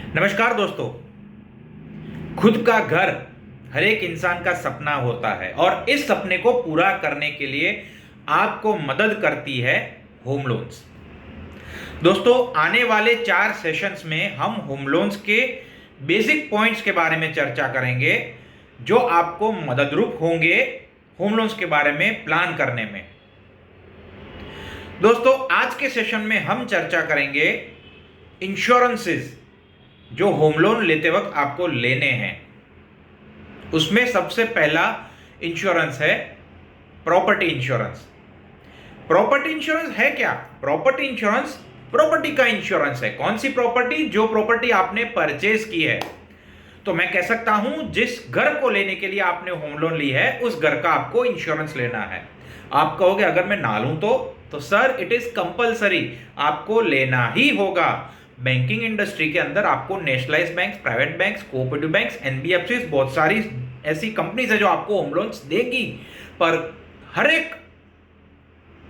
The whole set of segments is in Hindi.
नमस्कार दोस्तों। खुद का घर हर एक इंसान का सपना होता है और इस सपने को पूरा करने के लिए आपको मदद करती है होम लोन्स। दोस्तों, आने वाले 4 सेशंस में हम होम लोन्स के बेसिक पॉइंट्स के बारे में चर्चा करेंगे जो आपको मददरूप होंगे होम लोन्स के बारे में प्लान करने में। दोस्तों, आज के सेशन में हम चर्चा करेंगे इंश्योरेंसेस जो होम लोन लेते वक्त आपको लेने हैं। उसमें सबसे पहला इंश्योरेंस है प्रॉपर्टी इंश्योरेंस। प्रॉपर्टी इंश्योरेंस है क्या? प्रॉपर्टी इंश्योरेंस प्रॉपर्टी का इंश्योरेंस है। कौन सी प्रॉपर्टी? जो प्रॉपर्टी आपने परचेज की है। तो मैं कह सकता हूं जिस घर को लेने के लिए आपने होम लोन ली है उस घर का आपको इंश्योरेंस लेना है। आप कहोगे अगर मैं ना लूं तो सर इट इज कंपलसरी, आपको लेना ही होगा। बैंकिंग इंडस्ट्री के अंदर आपको nationalised banks, private banks, cooperative banks, NBFC, बहुत सारी ऐसी कंपनीज है जो आपको होम लोन्स देगी, पर हर एक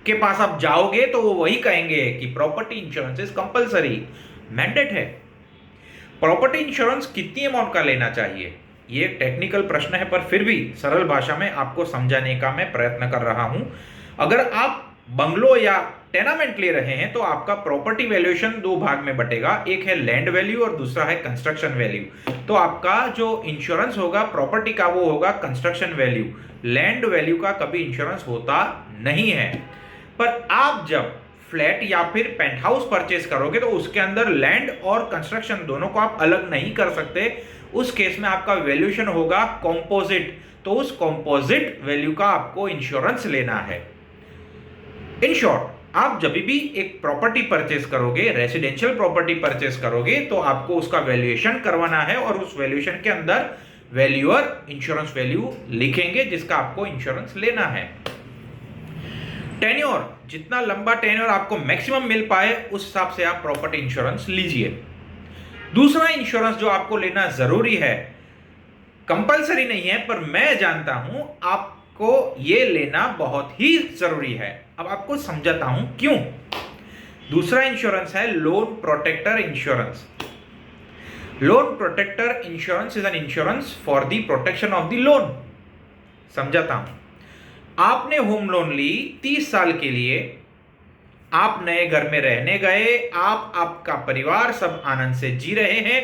के पास आप जाओगे तो वो वही कहेंगे कि property insurance is compulsory, mandate है। प्रॉपर्टी इंश्योरेंस कितनी अमाउंट का लेना चाहिए, ये टेक्निकल प्रश्न है, पर फिर भी सरल भाषा में आपको समझाने का मैं प्रयत्न कर रहा हूं। अगर आप बंगलो या टेनामेंट ले रहे हैं तो आपका प्रॉपर्टी वैल्यूएशन 2 भाग में बटेगा, एक है लैंड वैल्यू और दूसरा है कंस्ट्रक्शन वैल्यू। तो आपका जो इंश्योरेंस होगा प्रॉपर्टी का वो होगा कंस्ट्रक्शन वैल्यू। लैंड वैल्यू का कभी इंश्योरेंस होता नहीं है। पर आप जब फ्लैट या फिर पेंट हाउस परचेज करोगे तो उसके अंदर लैंड और कंस्ट्रक्शन दोनों को आप अलग नहीं कर सकते। उस केस में आपका वैल्यूएशन होगा कॉम्पोजिट, तो उस कॉम्पोजिट वैल्यू का आपको इंश्योरेंस लेना है। इन शॉर्ट, आप जब भी एक प्रॉपर्टी परचेस करोगे, रेसिडेंशियल प्रॉपर्टी परचेस करोगे, तो आपको उसका वैल्यूएशन करवाना है और उस वैल्यूएशन के अंदर वैल्यूअर इंश्योरेंस वैल्यू लिखेंगे जिसका आपको इंश्योरेंस लेना है। टेन्योर, जितना लंबा टेन्योर आपको मैक्सिमम मिल पाए उस हिसाब से आप प्रॉपर्टी इंश्योरेंस लीजिए। दूसरा इंश्योरेंस जो आपको लेना जरूरी है, कंपलसरी नहीं है, पर मैं जानता हूं आपको ये लेना बहुत ही जरूरी है। अब आपको समझाता हूं क्यों। दूसरा इंश्योरेंस है loan protector insurance. Loan protector insurance is an insurance for the protection of the loan. समझाता हूं। आपने होम लोन ली 30 साल के लिए, आप नए घर में रहने गए, आपका परिवार सब आनंद से जी रहे हैं,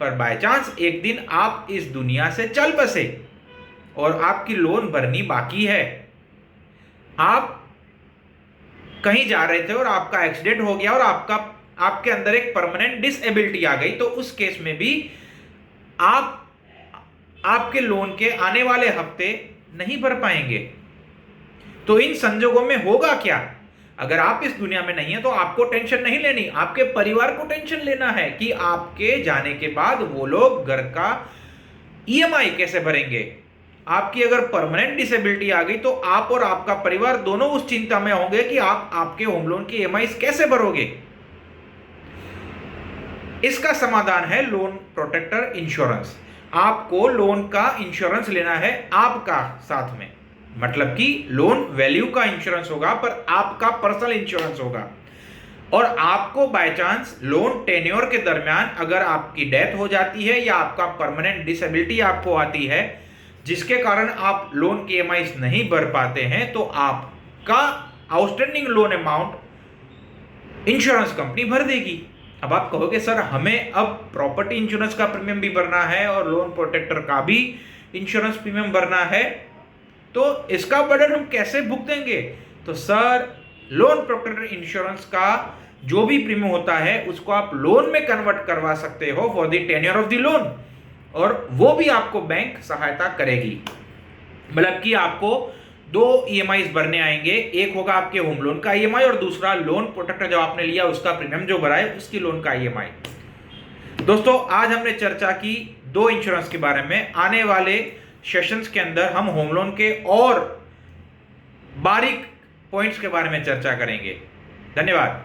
पर बाय चांस एक दिन आप इस दुनिया से चल बसे और आपकी लोन भरनी बाकी है। आप कहीं जा रहे थे और आपका एक्सीडेंट हो गया और आपके अंदर एक परमानेंट डिसेबिलिटी आ गई, तो उस केस में भी आपके लोन के आने वाले हफ्ते नहीं भर पाएंगे। तो इन संजोगों में होगा क्या? अगर आप इस दुनिया में नहीं है तो आपको टेंशन नहीं लेनी, आपके परिवार को टेंशन लेना है कि आपके जाने के बाद वो लोग घर का ईएमआई कैसे भरेंगे। आपकी अगर परमानेंट डिसेबिलिटी आ गई तो आप और आपका परिवार दोनों उस चिंता में होंगे कि आप आपके होम लोन की ईएमआई कैसे भरोगे। इसका समाधान है लोन प्रोटेक्टर इंश्योरेंस। आपको लोन का इंश्योरेंस लेना है आपका साथ में, मतलब कि लोन वैल्यू का इंश्योरेंस होगा पर आपका पर्सनल इंश्योरेंस होगा। और आपको बाय चांस लोन टेन्योर के दरमियान अगर आपकी डेथ हो जाती है या आपका परमानेंट डिसेबिलिटी आपको आती है जिसके कारण आप लोन की ईएमआई नहीं भर पाते हैं, तो आपका outstanding loan amount insurance company भर देगी। अब आप कहोगे सर हमें अब प्रॉपर्टी इंश्योरेंस का प्रीमियम भी भरना है और लोन प्रोटेक्टर का भी इंश्योरेंस प्रीमियम भरना है, तो इसका बर्डन हम कैसे भुगतेंगे? तो सर लोन प्रोटेक्टर इंश्योरेंस का जो भी प्रीमियम होता है उसको आप लोन में कन्वर्ट करवा सकते हो for the tenure of the loan, और वो भी आपको बैंक सहायता करेगी। मतलब कि आपको 2 ईएमआई भरने आएंगे, एक होगा आपके होम लोन का ईएमआई और दूसरा लोन प्रोटेक्टर जो आपने लिया उसका प्रीमियम जो भरा है उसकी लोन का ईएमआई। दोस्तों, आज हमने चर्चा की 2 इंश्योरेंस के बारे में। आने वाले सेशंस के अंदर हम होम लोन के और बारीक पॉइंट्स के बारे में चर्चा करेंगे। धन्यवाद।